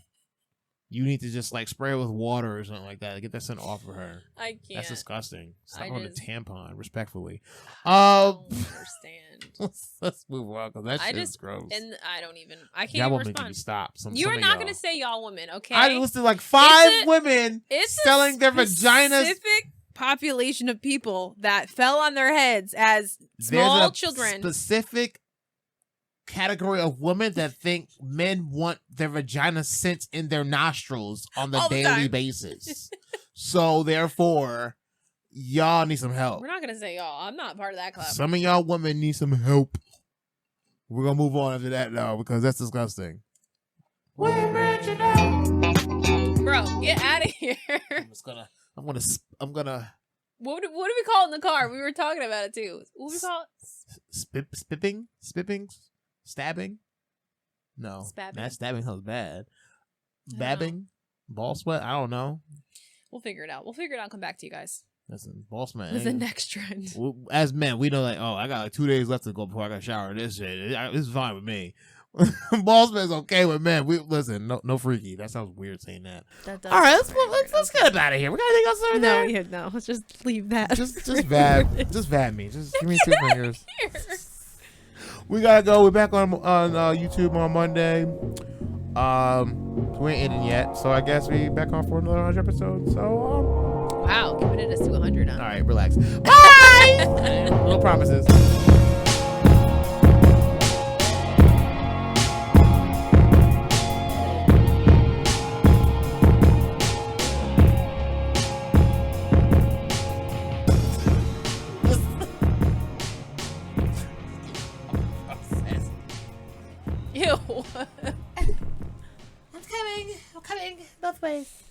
You need to just like spray her with water or something like that to get that scent off of her. I can't. That's disgusting. Stop on the tampon, respectfully. I don't understand. Let's move on because that shit's gross. And I can't y'all even women respond. Can stop. You are not going to say y'all women, okay? I listed like 5 women selling their vaginas. Specific population of people that fell on their heads as small children. Specific category of women that think men want their vagina scents in their nostrils on the daily basis. So therefore, y'all need some help. We're not gonna say y'all. I'm not part of that club. Some of y'all women need some help. We're gonna move on after that now because that's disgusting. We're branching out. Bro, get out of here. I'm gonna. What do we call it in the car? We were talking about it too. What do we call it? Spipping? Stabbing? No. Spabbing. That stabbing sounds bad. Babbing? Ball sweat? I don't know. We'll figure it out. And come back to you guys. Listen, ball sweat. That's the next trend. As men, we know like, oh, I got like 2 days left to go before I got to shower. This shit, this is fine with me. Ball sweat is okay with men. Listen, no freaky. That sounds weird saying that. All right, let's get up out of here. We got anything else over there? No. Let's just leave that. Just vab me. Just give me 2 fingers. We gotta go. We're back on YouTube on Monday. We ain't ending yet, so I guess we back on for another 100 episodes. So wow, committed us to 100 now. All right, relax. Bye. No promises. Ew. I'm coming both ways.